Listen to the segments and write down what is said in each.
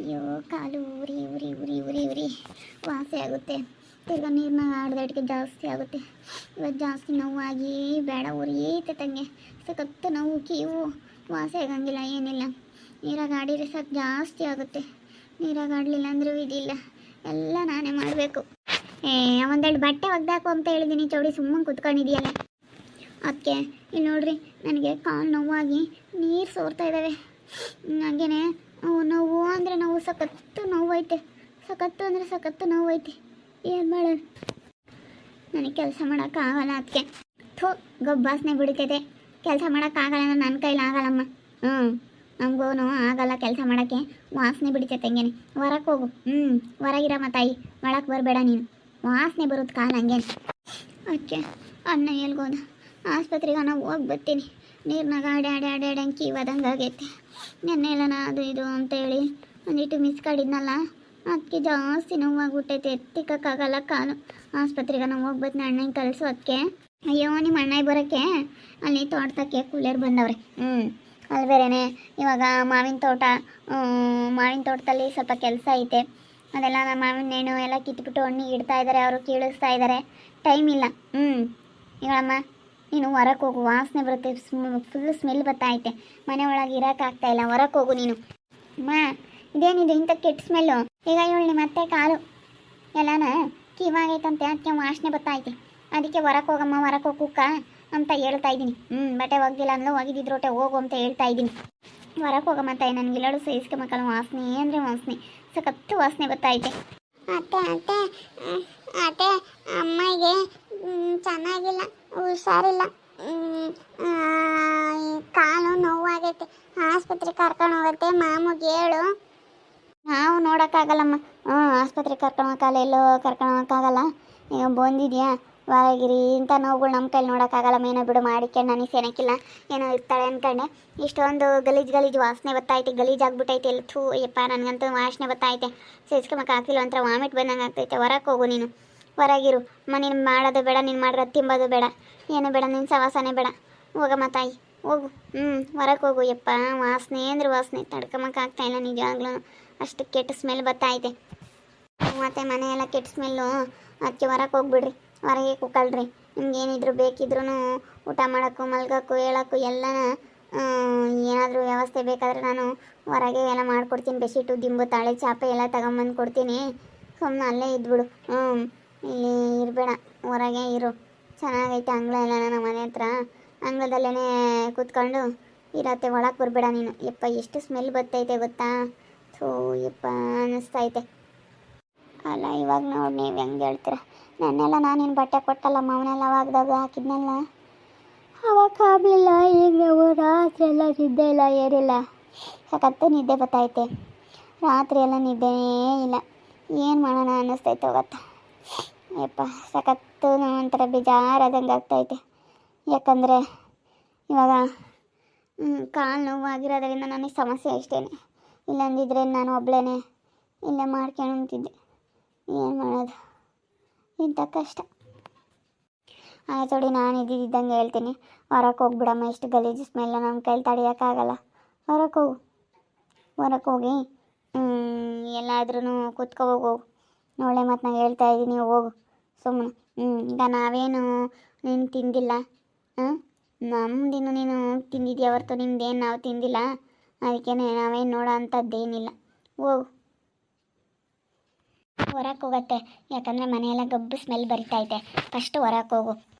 ಅಯ್ಯೋ ಕಾಲು ಉರಿ ಉರಿ ಉರಿ ಉರಿ ಉರಿ ವಾಸಿ ಆಗುತ್ತೆ. ತಿರ್ಗಾ ನೀರನ್ನ ಆಡ್ದಾಟಿಗೆ ಜಾಸ್ತಿ ಆಗುತ್ತೆ. ಇವತ್ತು ಜಾಸ್ತಿ ನೋವಾಗಿ ಬೇಡ ಉರಿಯೈತೆ ತಂಗೆ. ಸಖತ್ತು ನೋವು ಕೀವು ವಾಸಿ ಆಗಂಗಿಲ್ಲ ಏನಿಲ್ಲ. ನೀರಾಗ ಆಡಿದ್ರೆ ಸಾಕು ಜಾಸ್ತಿ ಆಗುತ್ತೆ. ನೀರಾಗ ಆಡಲಿಲ್ಲ ಅಂದರೂ ಇದಿಲ್ಲ, ಎಲ್ಲ ನಾನೇ ಮಾಡಬೇಕು. ಒಂದೆರಡು ಬಟ್ಟೆ ಒಗ್ದಾಕು ಅಂತ ಹೇಳಿದ್ದೀನಿ, ಚೌಡಿ ಸುಮ್ಮನೆ ಕುತ್ಕೊಂಡಿದೆಯಲ್ಲ. ಅದಕ್ಕೆ ಇಲ್ಲಿ ನೋಡ್ರಿ, ನನಗೆ ಕಾಲು ನೋವಾಗಿ ನೀರು ಸೋರ್ತಾ ಇದ್ದಾವೆ. ಹಾಗೇನೆ ನೋವು ಅಂದರೆ ನೋವು, ಸಖತ್ತು ನೋವು ಐತೆ. ಸಖತ್ತು ಅಂದರೆ ಸಖತ್ತು ನೋವು ಐತೆ. ಏನು ಮಾಡೋದು, ನನಗೆ ಕೆಲಸ ಮಾಡೋಕ್ಕಾಗಲ್ಲ. ಅದಕ್ಕೆ ಗೊಬ್ಬಾಸನೆ ಬಿಡ್ತೈತೆ. ಕೆಲಸ ಮಾಡೋಕ್ಕಾಗಲ್ಲ ಅಂದ್ರೆ ನನ್ನ ಕೈಲಿ ಆಗಲ್ಲಮ್ಮ. ನಮಗೂ ಆಗಲ್ಲ ಕೆಲಸ ಮಾಡೋಕ್ಕೆ, ವಾಸನೆ ಬಿಡ್ತೈತೆ ಹಂಗೇನೆ. ಹೊರಕ್ಕೆ ಹೋಗು. ಹೊರಗಿರಮ್ಮ ತಾಯಿ, ಒಳಕ್ಕೆ ಬರಬೇಡ ನೀನು, ವಾಸನೆ ಬರುತ್ತೆ ಕಾಲು ಹಂಗೇನೆ. ಅದಕ್ಕೆ ಅನ್ನ ಎಲ್ಗೋದ ಆಸ್ಪತ್ರೆಗೆ ನಾವು ಹೋಗಿ ಬರ್ತೀನಿ. ನೀರಿನಾಗ ಆಡಿ ಆಡಿ ಆಡಿ ಆಡಿ ಕೀವಾದಂಗೆ ಆಗೈತೆ. ನೆನ್ನೆ ಎಲ್ಲ ಅದು ಇದು ಅಂತೇಳಿ ಒಂದಿಟ್ಟು ಮಿಸ್ ಕಾಡಿದ್ನಲ್ಲ, ಅದಕ್ಕೆ ಜಾಸ್ತಿ ನೋವಾಗ್ಬಿಟ್ಟೈತೆ. ಎತ್ತಿಕ್ಕಾಗಲ್ಲ ಕಾಲು. ಆಸ್ಪತ್ರೆಗೆ ನಾವು ಹೋಗ್ಬೇಕು, ಅಣ್ಣಂಗೆ ಕಳಿಸು. ಅದಕ್ಕೆ ಅಯ್ಯೋ ನಿಮ್ಮ ಅಣ್ಣ ಬರೋಕ್ಕೆ ಅಲ್ಲಿ ತೋಟಕ್ಕೆ ಕೂಲಿಯರ್ ಬಂದವ್ರೆ. ಅಲ್ಲಿ ಬೇರೆಯೇ ಇವಾಗ ಮಾವಿನ ತೋಟದಲ್ಲಿ ಸ್ವಲ್ಪ ಕೆಲಸ ಐತೆ. ಅದೆಲ್ಲ ನಮ್ಮ ಮಾವಿನ ಹಣ್ಣು ಎಲ್ಲ ಕಿತ್ಬಿಟ್ಟು ಹಣ್ಣಿಗೆ ಇಡ್ತಾ ಇದ್ದಾರೆ, ಅವರು ಕೀಳಿಸ್ತಾ ಇದ್ದಾರೆ. ಟೈಮ್ ಇಲ್ಲ. ಈಗಳಮ್ಮ ನೀನು ಹೊರಕ್ಕೆ ಹೋಗು, ವಾಸನೆ ಬರುತ್ತೆ. ಫುಲ್ ಸ್ಮೆಲ್ ಬರ್ತಾಯಿತೆ. ಮನೆ ಒಳಗೆ ಇರೋಕ್ಕಾಗ್ತಾಯಿಲ್ಲ, ಹೊರಕ್ಕೆ ಹೋಗು ನೀನು. ಅಮ್ಮ ಇದೇನಿದು ಇಂಥ ಕೆಟ್ಟ ಸ್ಮೆಲ್ಲು? ಈಗ ಹೇಳಿ ಮತ್ತೆ ಕಾಲು ಎಲ್ಲಾನ ಕಿವಾಗೈತಂತೆ, ಅದಕ್ಕೆ ವಾಸನೆ ಬರ್ತಾಯಿತೆ. ಅದಕ್ಕೆ ಹೊರಕ್ಕೆ ಹೋಗಮ್ಮ, ಹೊರಕ್ಕೆ ಹೋಗಕ್ಕ ಅಂತ ಹೇಳ್ತಾ ಇದ್ದೀನಿ. ಬಟ್ಟೆ ಒಗ್ದಿಲ್ಲ ಅಂದ್ಲು, ಒಗಿದಿದ್ರೋಟೆ ಹೋಗು ಅಂತ ಹೇಳ್ತಾ ಇದ್ದೀನಿ. ಹೊರಕ್ಕೆ ಹೋಗಮ್ಮ ತಾಯಿ, ನನಗಿಲ್ಲಡು ಸಹಿಸ್ಕೊಂಬಕ್ಕಲ್ಲ. ವಾಸನೆ ಅಂದರೆ ವಾಸನೆ, ಸಖತ್ತು ವಾಸನೆ ಬರ್ತಾಯಿದೆ. ಅತ್ತೆ ಅತ್ತೆ ಅತ್ತೆ ಅಮ್ಮಗೆ ಚೆನ್ನಾಗಿಲ್ಲ, ಹುಷಾರಿಲ್ಲ. ಕಾಲು ನೋವಾಗೈತೆ, ಆಸ್ಪತ್ರೆಗೆ ಕರ್ಕೊಂಡು ಹೋಗುತ್ತೆ. ಮಾಮೂಗೆ ಹೇಳು. ನಾವು ನೋಡೋಕ್ಕಾಗಲ್ಲಮ್ಮ. ಆಸ್ಪತ್ರೆಗೆ ಕರ್ಕೊಂಡು ಹೋಗಲ್ಲ, ಎಲ್ಲೋ ಕರ್ಕೊಂಡು ಹೋಗೋಕ್ಕಾಗಲ್ಲ. ಈಗ ಬಂದಿದ್ಯಾ ಹೊರಗಿರಿ ಇಂಥ ನೋವುಗಳು ನಮ್ಮ ಕೈಲಿ ನೋಡೋಕ್ಕಾಗಲ್ಲ. ಏನೋ ಬಿಡು ಮಾಡಿಕೊಂಡು ನನಗೆ ಸೆನಕ್ಕಿಲ್ಲ, ಏನೋ ಇರ್ತಾಳೆ ಅಂದ್ಕೊಂಡೆ. ಇಷ್ಟೊಂದು ಗಲೀಜು ವಾಸನೆ ಬರ್ತಾಯಿತೆ, ಗಲೀಜಾಗ್ಬಿಟ್ಟೈತೆ. ಎಲ್ಲ ಥೂ ಯಪ್ಪ, ನನಗಂತೂ ವಾಸನೆ ಬರ್ತಾಯಿತೆ. ಸೇರಿಸ್ಕೊಂಬಕ್ಕೆ ಆಗ್ತಿಲ್ಲ, ಒಂಥರ ವಾಮಿಟ್ ಬಂದಂಗೆ ಆಗ್ತೈತೆ. ಹೊರಕ್ಕೆ ಹೋಗು ನೀನು, ಹೊರಗಿರು. ನೀನು ಮಾಡೋದು ಬೇಡ, ನೀನು ಮಾಡಿದ್ರೆ ತಿಂಬೋದು ಬೇಡ, ಏನು ಬೇಡ, ನಿನ್ನ ಸವಾಸನೆ ಬೇಡ. ಹೋಗಮ್ಮ ತಾಯಿ, ಹೋಗು. ಹೊರಕ್ಕೆ ಹೋಗು. ಯಪ್ಪ ವಾಸನೆ ಅಂದ್ರೆ ವಾಸನೆ, ತಡ್ಕೊಂಬಕ್ಕೆ ಆಗ್ತಾಯಿಲ್ಲ ನಿಜವಾಗ್ಲೂ. ಅಷ್ಟು ಕೆಟ್ಟ ಸ್ಮೆಲ್ ಬರ್ತಾಯಿದೆ. ಮತ್ತು ಮನೆಯೆಲ್ಲ ಕೆಟ್ಟ ಸ್ಮೆಲ್ಲು. ಅದಕ್ಕೆ ಹೊರಕ್ಕೆ ಹೋಗ್ಬಿಡ್ರಿ, ಹೊರಗೆ ಕುಕ್ಕಳ್ರಿ. ನಿಮ್ಗೇನಿದ್ರು ಬೇಕಿದ್ರೂ ಊಟ ಮಾಡೋಕ್ಕೂ ಮಲ್ಗೋಕ್ಕೂ ಹೇಳೋಕ್ಕೂ ಎಲ್ಲ ಏನಾದರೂ ವ್ಯವಸ್ಥೆ ಬೇಕಾದರೆ ನಾನು ಹೊರಗೆ ಎಲ್ಲ ಮಾಡಿಕೊಡ್ತೀನಿ. ಬೆಡ್ಶೀಟು, ದಿಂಬು, ತಾಳೆ, ಚಾಪೆ ಎಲ್ಲ ತಗೊಂಬಂದು ಕೊಡ್ತೀನಿ. ಸುಮ್ಮನೆ ಅಲ್ಲೇ ಇದ್ಬಿಡು. ಇಲ್ಲಿ ಇರಬೇಡ, ಹೊರಗೆ ಇರು. ಚೆನ್ನಾಗೈತೆ ಅಂಗಳ ಎಲ್ಲ ನಮ್ಮ ಮನೆ ಹತ್ರ. ಅಂಗಳದಲ್ಲೇ ಕೂತ್ಕೊಂಡು ಇರತ್ತೆ, ಒಳಗೆ ಬರಬೇಡ ನೀನು. ಯಪ್ಪ ಎಷ್ಟು ಸ್ಮೆಲ್ ಬರ್ತೈತೆ ಗೊತ್ತಾ? ಥೂ ಯಪ್ಪ ಅನ್ನಿಸ್ತೈತೆ. ಅಲ್ಲ ಇವಾಗ ನೋಡಿ ನೀವು ಹೆಂಗೆ ಹೇಳ್ತೀರ. ನನ್ನೆಲ್ಲ ನಾನೇನು ಬಟ್ಟೆ ಕೊಟ್ಟಲ್ಲ, ಮಾವನೆಲ್ಲ ಅವಾಗದಾಗ ಹಾಕಿದ್ನಲ್ಲ, ಅವಾಗ ಆಗಲಿಲ್ಲ. ಈಗ ನಾವು ರಾತ್ರಿ ಎಲ್ಲ ನಿದ್ದೆ ಇಲ್ಲ, ಏರಿಲ್ಲ. ಸಖತ್ತು ನಿದ್ದೆ ಬರ್ತೈತೆ. ರಾತ್ರಿ ಎಲ್ಲ ನಿದ್ದೆನೇ ಇಲ್ಲ. ಏನು ಮಾಡೋಣ ಅನ್ನಿಸ್ತೈತೆ ಗೊತ್ತಾ? ಯಪ್ಪ ಸಖತ್ತು ಒಂಥರ ಬೇಜಾರಾದಂಗೆ ಆಗ್ತೈತೆ. ಯಾಕಂದರೆ ಇವಾಗ ಕಾಲು ನೋವಾಗಿರೋದ್ರಿಂದ ನನಗೆ ಸಮಸ್ಯೆ ಅಷ್ಟೇ. ಇಲ್ಲಂದಿದ್ರೆ ನಾನು ಒಬ್ಬಳೇ ಇಲ್ಲೇ ಮಾಡ್ಕೊಂಡು ಅಂತಿದ್ದೆ. ಏನು ಮಾಡೋದು, ಇಂಥ ಕಷ್ಟ. ಆಯ್ತೋಡಿ, ನಾನು ಇದ್ದಿದ್ದಂಗೆ ಹೇಳ್ತೀನಿ. ಹೊರಕ್ಕೆ ಹೋಗ್ಬಿಡಮ್ಮ, ಎಷ್ಟು ಗಲೀಜು ಸ್ಮೆಲ್ಲು ನಮ್ಮ ಕೈಲಿ ತಡೆಯೋಕ್ಕಾಗಲ್ಲ. ಹೊರಕ್ಕೆ ಹೋಗು. ಹೊರಕ್ಕೆ ಹೋಗಿ ಎಲ್ಲಾದ್ರೂ ಕೂತ್ಕೋಗು. ನೋಳೆ ಮತ್ತು ನಾನು ಹೇಳ್ತಾ ಇದ್ದೀನಿ, ಹೋಗು ಸುಮ್ಮನೆ. ಈಗ ನಾವೇನು ನೀನು ತಿಂದಿಲ್ಲ, ನಮ್ಮದಿನ್ನು ನೀನು ತಿಂದಿದ್ಯಾ ಹೊರ್ತು ನಿಮ್ದೇನು ನಾವು ತಿಂದಿಲ್ಲ. ಅದಕ್ಕೆ ನಾವೇನು ನೋಡೋ ಅಂಥದ್ದೇನಿಲ್ಲ. ಹೋಗು, ಹೊರಕ್ಕೆ ಹೋಗತ್ತೆ. ಯಾಕಂದರೆ ಮನೆಯೆಲ್ಲ ಗಬ್ಬು ಸ್ಮೆಲ್ ಬರಿತೈತೆ. ಫಸ್ಟ್ ಹೊರಕ್ಕೆ ಹೋಗು.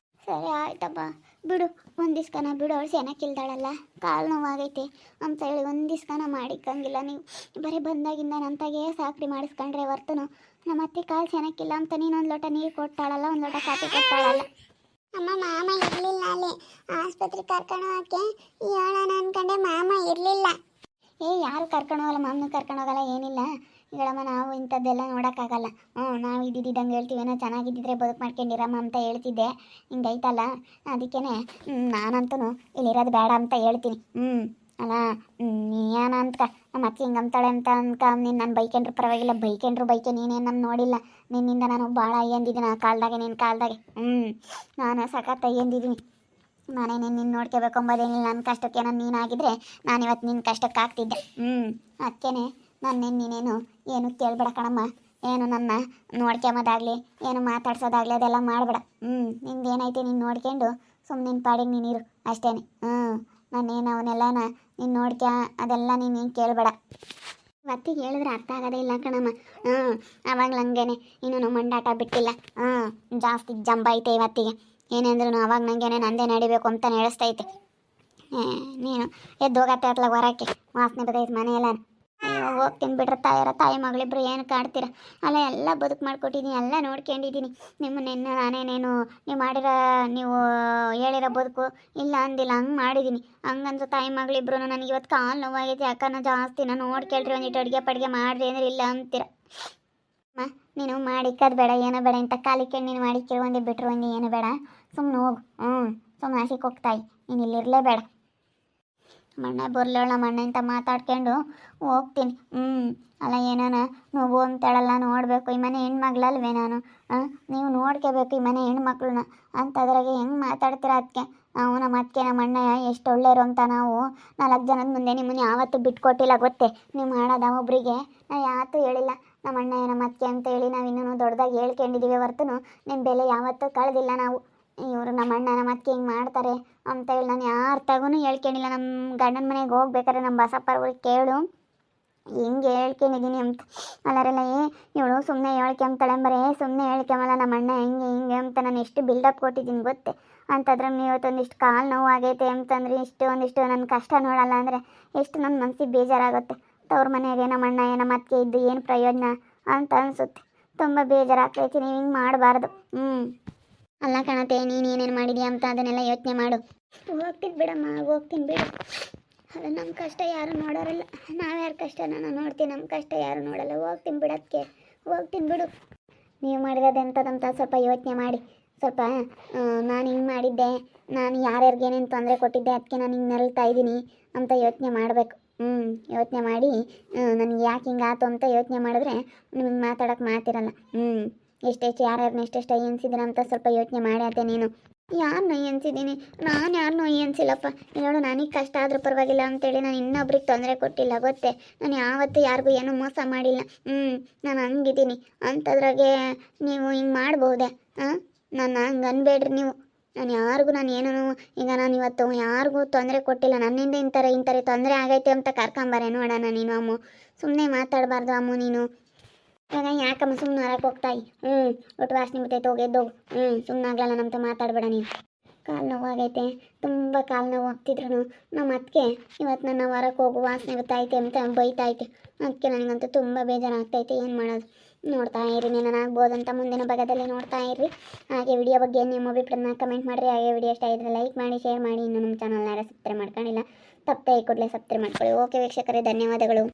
ಸರಿ ಆಯ್ತಪ್ಪ ಬಿಡು, ಒಂದು ದಿವ್ಸನ ಬಿಡು. ಅವಳು ಸೆನಕ್ಕಿಲ್ದಾಳಲ್ಲ, ಕಾಲು ನೋವಾಗೈತೆ ಅಂತ ಹೇಳಿ ಒಂದು ದಿವ್ಸನ ಮಾಡಿಕ್ಕಂಗಿಲ್ಲ. ನೀವು ಬರೀ ಬಂದಾಗಿಂದ ನಂತಾಗೆ ಸಾಕ್ರಿ ಮಾಡಿಸ್ಕೊಂಡ್ರೆ ಹೊರ್ತನು ನಮ್ಮ ಅತ್ತೆ ಕಾಲು ಸೆನಕ್ಕಿಲ್ಲ ಅಂತ ನೀನು ಒಂದು ಲೋಟ ನೀರು ಕೊಟ್ಟಾಳಲ್ಲ, ಒಂದು ಲೋಟ ಕಾಫಿ ಕೊಟ್ಟಾಳಲ್ಲ. ಅಮ್ಮ ಮಾಮ ಇರಲಿಲ್ಲ ಅಲ್ಲಿ ಆಸ್ಪತ್ರೆಗೆ ಕರ್ಕೊಂಡು ಹೋಗೋಕ್ಕೆ. ಹೇಳೋಣ ಅಂದ್ಕೊಂಡೆ, ಮಾಮ ಇರಲಿಲ್ಲ. ಯಾರು ಕರ್ಕೊಂಡು ಹೋಗಲ್ಲ, ಮಾಮನೂ ಕರ್ಕೊಂಡು ಹೋಗಲ್ಲ, ಏನಿಲ್ಲ. ಹೇಳಮ್ಮ, ನಾವು ಇಂಥದ್ದೆಲ್ಲ ನೋಡೋಕ್ಕಾಗಲ್ಲ. ನಾವು ಇದ್ದಿದ್ದಂಗೆ ಹೇಳ್ತೀವೇನೋ, ಚೆನ್ನಾಗಿದ್ದಿದ್ರೆ ಬದುಕು ಮಾಡ್ಕೊಂಡಿರಮ್ಮ ಅಂತ ಹೇಳ್ತಿದ್ದೆ. ಹಿಂಗೈತಲ್ಲ, ಅದಕ್ಕೇ ನಾನಂತೂ ಇಲ್ಲಿರೋದು ಬೇಡ ಅಂತ ಹೇಳ್ತೀನಿ. ಅಲ್ಲ ಏನ ಅಂತ ನಮ್ಮ ಅತ್ತೆ ಹಿಂಗೆ ಅಂತಾಳೆ ಅಂತ ನೀನು ನಾನು ಬೈಕೊಂಡ್ರು ಪರವಾಗಿಲ್ಲ, ಬೈಕೆ ನೀನೇನು ನಾನು ನೋಡಿಲ್ಲ. ನಿನ್ನಿಂದ ನಾನು ಭಾಳ ಅಯ್ಯಂದಿದ್ದೀನಿ ಆ ಕಾಲದಾಗೆ, ನಿನ್ನ ಕಾಲದಾಗೆ. ನಾನು ಸಖತ್ ಅಯ್ಯಂದಿದ್ದೀನಿ. ನಾನೇ ನಿನ್ನ ನೋಡ್ಕೋಬೇಕು ಅಂಬೋದೇನಿಲ್ಲ. ನನ್ನ ಕಷ್ಟಕ್ಕೆ ನಾನು ನೀನಾಗಿದ್ದರೆ ನಾನು ಇವತ್ತು ನಿನ್ನ ಕಷ್ಟಕ್ಕೆ ಆಗ್ತಿದ್ದೆ. ಅದಕ್ಕೇ ನನ್ನೇನು ನೀನೇನು ಏನು ಕೇಳಬೇಡ ಕಣಮ್ಮ. ಏನು ನನ್ನ ನೋಡ್ಕೊಂಬೋದಾಗಲಿ ಏನು ಮಾತಾಡ್ಸೋದಾಗಲಿ ಅದೆಲ್ಲ ಮಾಡಬೇಡ. ನಿಂದೇನೈತೆ ನೀನು ನೋಡ್ಕೊಂಡು ಸುಮ್ಮನೆ ನಿನ್ನ ಪಾಡಿಗೆ ನೀನಿರು ಅಷ್ಟೇ. ನಾನೇನು ಅವನ್ನೆಲ್ಲನ ನೀನು ಅದೆಲ್ಲ ನೀನು ಕೇಳಬೇಡ. ಒತ್ತಿಗೆ ಹೇಳಿದ್ರೆ ಅರ್ಥ ಆಗೋದೇ ಇಲ್ಲ ಕಣಮ್ಮ. ಅವಾಗಲೂ ಹಂಗೇನೆ ಇನ್ನೂ ಮಂಡಾಟ ಬಿಟ್ಟಿಲ್ಲ. ಜಾಸ್ತಿ ಜಂಬ ಐತೆ ಇವತ್ತಿಗೆ. ಏನೆಂದ್ರೂ ಅವಾಗ ನನಗೇನೆ ನಂದೇ ನಡಿಬೇಕು ಅಂತ ನಡೆಸ್ತೈತೆ. ನೀನು ಎದ್ದು ಹೋಗತ್ತೆ ಅತ್ಲಾಗ ಹೊರಕ್ಕೆ ವಾಸನೆ ಬರ್ತೈತೆ ಮನೆಯೆಲ್ಲ. ಅಯ್ಯೋ ಹೋಗ್ತೀನಿ ಬಿಡ್ರೆ ತಾಯಿ ಮಗಳಿಬ್ರು ಏನು ಕಾಡ್ತೀರ. ಅಲ್ಲ ಎಲ್ಲ ಬದುಕು ಮಾಡಿಕೊಟ್ಟಿದ್ದೀನಿ, ಎಲ್ಲ ನೋಡ್ಕೊಂಡಿದ್ದೀನಿ. ನಿಮ್ಮನ್ನೆನ್ನ ನಾನೇನೇನು ನೀವು ಹೇಳಿರೋ ಬದುಕು ಇಲ್ಲ ಅಂದಿಲ್ಲ, ಹಂಗೆ ಮಾಡಿದ್ದೀನಿ. ಹಂಗಂದ್ರೆ ತಾಯಿ ಮಗಳಿಬ್ರು ನನಗೆ ಇವತ್ತು ಕಾಲು ನೋವಾಗೈತಿ. ಯಾಕನ್ನ ಜಾಸ್ತಿ ನಾನು ನೋಡ್ಕೊಳ್ರಿ ಒಂದಿಟ್ಟು ಅಡುಗೆ ಪಡ್ಗೆ ಮಾಡಿರಿ ಅಂದ್ರೆ ಇಲ್ಲ ಅಂತೀರ. ನೀನು ಮಾಡಿಕ್ಕದು ಬೇಡ, ಏನೋ ಬೇಡ ಇಂಥ ಕಾಲಿಕ್ಕೆ ನೀನು ಮಾಡಿಕ್ಕೆ ಒಂದೇ ಬಿಟ್ಟರು ಒಂದೇ ಏನು ಬೇಡ. ಸುಮ್ಮನೆ ಹೋಗು. ಸುಮ್ಮನೆ ಹಸಿಗೆ ಹೋಗ್ತಾಯಿ. ನೀನು ಇಲ್ಲಿರಲೇಬೇಡ. ಮಣ್ಣೆ ಬರ್ಲೋಳ ಮಣ್ಣೆ ಅಂತ ಮಾತಾಡ್ಕೊಂಡು ಹೋಗ್ತೀನಿ. ಅಲ್ಲ ಏನಾನ ನೋವು ಅಂತೇಳಲ್ಲ, ನೋಡಬೇಕು. ಈ ಮನೆ ಹೆಣ್ಮಗ್ಳಲ್ವೇ ನಾನು? ನೀವು ನೋಡ್ಕೋಬೇಕು ಈ ಮನೆ ಹೆಣ್ಮಕ್ಳನ್ನ ಅಂತದ್ರಾಗೆ ಹೆಂಗೆ ಮಾತಾಡ್ತೀರ? ಅದಕ್ಕೆ ನಾವು ನಮ್ಮ ಅತ್ತಿಗೆ ನಮ್ಮ ಅಣ್ಣ ಎಷ್ಟು ಒಳ್ಳೆಯರು ಅಂತ ನಾವು 4 ಜನದ ಮುಂದೆ ನಿಮ್ಮನ್ನು ಯಾವತ್ತೂ ಬಿಟ್ಕೊಟ್ಟಿಲ್ಲ ಗೊತ್ತೇ. ನೀವು ಮಾಡೋದ ಒಬ್ರಿಗೆ ನಾವು ಯಾವತ್ತೂ ಹೇಳಿಲ್ಲ ನಮ್ಮ ಅಣ್ಣ ನಮ್ಮ ಅತ್ತಿಗೆ ಅಂತ ಹೇಳಿ. ನಾವು ಇನ್ನೂ ದೊಡ್ಡದಾಗಿ ಹೇಳ್ಕೊಂಡಿದ್ದೀವಿ ಹೊರತು ನಿಮ್ಮ ಬೆಲೆ ಯಾವತ್ತೂ ಕಳೆದಿಲ್ಲ ನಾವು. ಇವರು ನಮ್ಮ ಅಣ್ಣ ನಮ್ಮ ಅತ್ತಿಗೆ ಹಿಂಗೆ ಮಾಡ್ತಾರೆ ಅಂತ ಹೇಳಿ ನಾನು ಯಾರ ತಗೂ ಹೇಳ್ಕೊಂಡಿಲ್ಲ. ನಮ್ಮ ಗಂಡನ ಮನೆಗೆ ಹೋಗ್ಬೇಕಾದ್ರೆ ನಮ್ಮ ಬಸಪ್ಪವ್ರಿಗೆ ಕೇಳು ಹಿಂಗೆ ಹೇಳ್ಕೊಂಡಿದ್ದೀನಿ ಅಂತ. ಅಲ್ಲರೆಲ್ಲ ಇವಳು ಸುಮ್ಮನೆ ಹೇಳ್ಕೊಂತಾಳೆ ಬರೇ ಸುಮ್ಮನೆ ಹೇಳ್ಕೊಂಬಲ್ಲ ನಮ್ಮ ಅಣ್ಣ ಹೆಂಗೆ ಹಿಂಗೆ ಅಂತ ನಾನು ಎಷ್ಟು ಬಿಲ್ಡಪ್ ಕೊಟ್ಟಿದ್ದೀನಿ ಗೊತ್ತೇ. ಅಂತಂದ್ರೆ ಇವತ್ತೊಂದಿಷ್ಟು ಕಾಲು ನೋವು ಆಗೈತೆ ಅಂತಂದ್ರೆ ಒಂದಿಷ್ಟು ನನ್ನ ಕಷ್ಟ ನೋಡಲ್ಲ ಅಂದರೆ ಎಷ್ಟು ನನ್ನ ಮನಸ್ಸಿಗೆ ಬೇಜಾರಾಗುತ್ತೆ. ತವ್ರ ಮನೆಯಾಗೆ ನಮ್ಮ ಅಣ್ಣ ನಮ್ಮ ಅತ್ತಿಗೆ ಇದ್ದು ಏನು ಪ್ರಯೋಜನ ಅಂತ ಅನಿಸುತ್ತೆ. ತುಂಬ ಬೇಜಾರಾಗ್ತೈತಿ. ನೀವು ಹಿಂಗೆ ಮಾಡಬಾರ್ದು. ಅಲ್ಲ ಕಣತೆ, ನೀನೇನೇನು ಮಾಡಿದ್ಯಾ ಅಂತ ಅದನ್ನೆಲ್ಲ ಯೋಚನೆ ಮಾಡು. ಹೋಗ್ತೀನಿ ಬಿಡಮ್ಮ, ಹೋಗ್ತೀನಿ ಬಿಡು. ಅದು ನಮ್ಮ ಕಷ್ಟ ಯಾರು ನೋಡೋರಲ್ಲ. ನಾವ್ಯಾರ ಕಷ್ಟ ನಾನು ನೋಡ್ತೀನಿ, ನಮ್ಮ ಕಷ್ಟ ಯಾರು ನೋಡಲ್ಲ. ಹೋಗ್ತೀನಿ ಬಿಡೋದಕ್ಕೆ, ಹೋಗ್ತೀನಿ ಬಿಡು. ನೀವು ಮಾಡಿರೋದೆಂಥದಂತ ಸ್ವಲ್ಪ ಯೋಚನೆ ಮಾಡಿ. ಸ್ವಲ್ಪ ನಾನು ಹಿಂಗೆ ಮಾಡಿದ್ದೆ, ನಾನು ಯಾರ್ಯಾರಿಗೇನೇನು ತೊಂದರೆ ಕೊಟ್ಟಿದ್ದೆ, ಅದಕ್ಕೆ ನಾನು ಹಿಂಗೆ ನರಳ್ತಾ ಇದ್ದೀನಿ ಅಂತ ಯೋಚನೆ ಮಾಡಬೇಕು. ಯೋಚನೆ ಮಾಡಿ ನನಗೆ ಯಾಕೆ ಹಿಂಗಾತು ಅಂತ ಯೋಚನೆ ಮಾಡಿದ್ರೆ ನಿಮಗೆ ಮಾತಾಡೋಕೆ ಮಾತಿರಲ್ಲ. ಎಷ್ಟೆಷ್ಟು ಯಾರ್ಯಾರನ್ನ ಎಷ್ಟೆಷ್ಟು ಎನ್ಸಿದ್ದೀನಿ ಅಂತ ಸ್ವಲ್ಪ ಯೋಚನೆ ಮಾಡಿ. ಅದೇ ನೀನು ಯಾರನ್ನ ಎನ್ಸಿದ್ದೀನಿ? ನಾನು ಯಾರನ್ನೂ ಎನ್ಸಿಲ್ಲಪ್ಪ. ಹೇಳು, ನನಗೆ ಕಷ್ಟ ಆದರೂ ಪರವಾಗಿಲ್ಲ ಅಂತೇಳಿ ನಾನು ಇನ್ನೊಬ್ರಿಗೆ ತೊಂದರೆ ಕೊಟ್ಟಿಲ್ಲ ಗೊತ್ತೇ. ನಾನು ಯಾವತ್ತೂ ಯಾರಿಗೂ ಏನೂ ಮೋಸ ಮಾಡಿಲ್ಲ. ನಾನು ಹಂಗಿದ್ದೀನಿ ಅಂತದ್ರಾಗೆ ನೀವು ಹಿಂಗೆ ಮಾಡ್ಬೋದೆ? ನಾನು ಹಂಗೆ ಅನ್ಬೇಡ್ರಿ ನೀವು. ನಾನು ಯಾರಿಗೂ ಏನೂ ಈಗ ನಾನು ಇವತ್ತು ಯಾರಿಗೂ ತೊಂದರೆ ಕೊಟ್ಟಿಲ್ಲ. ನನ್ನಿಂದ ಇಂಥರ ತೊಂದರೆ ಆಗೈತೆ ಅಂತ ಕರ್ಕೊಂಬಾರೆ ನೋಡೋಣ. ನೀನು ಅಮ್ಮ ಸುಮ್ಮನೆ ಮಾತಾಡಬಾರ್ದು ಅಮ್ಮ ನೀನು. ಇವಾಗ ಯಾಕಮ್ಮ ಸುಮ್ಮನೆ ಹೊರಕ್ಕೆ ಹೋಗ್ತಾಯಿ? ಒಟ್ಟು ವಾಸನೆ ಬಿಟ್ಟೈತೆ, ಹೋಗೆದ್ದೋಗು. ಸುಮ್ಮನೆ ಆಗ್ಲಲ್ಲ ನಮ್ತ ಮಾತಾಡಬೇಡ ನೀನು. ಕಾಲು ನೋವಾಗೈತೆ, ತುಂಬ ಕಾಲು ನೋವು ಆಗ್ತಿದ್ರು ನಮ್ಮ ಅತ್ತಿಗೆ ಇವತ್ತು ನನ್ನ ಹೊರಕ್ಕೆ ಹೋಗು ವಾಸನೆ ಗೊತ್ತೈತೆ ಅಂತ ಬೈತೈತೆ. ಅದಕ್ಕೆ ನನಗಂತೂ ತುಂಬ ಬೇಜಾರಾಗ್ತೈತೆ. ಏನು ಮಾಡೋದು? ನೋಡ್ತಾ ಇರಿ, ಏನಾಗ್ಬೋದಂತ ಮುಂದಿನ ಭಾಗದಲ್ಲಿ ನೋಡ್ತಾ ಇರ್ರಿ. ಹಾಗೆ ವಿಡಿಯೋ ಬಗ್ಗೆ ನಿಮ್ಮ ಅಭಿಪ್ರಾಯನ ಕಮೆಂಟ್ ಮಾಡಿರಿ. ಹಾಗೆ ವಿಡಿಯೋ ಇಷ್ಟ ಇದ್ದರೆ ಲೈಕ್ ಮಾಡಿ, ಶೇರ್ ಮಾಡಿ. ಇನ್ನೂ ನಮ್ಮ ಚಾನಲ್ನ ಯಾರು ಸಬ್ಸ್ಕ್ರೈಬ್ ಮಾಡ್ಕೊಂಡಿಲ್ಲ ತಪ್ಪದೆ ಕೂಡಲೇ ಸಬ್ಸ್ಕ್ರೈಬ್ ಮಾಡ್ಕೊಳ್ಳಿ. ಓಕೆ ವೀಕ್ಷಕರೇ, ಧನ್ಯವಾದಗಳು.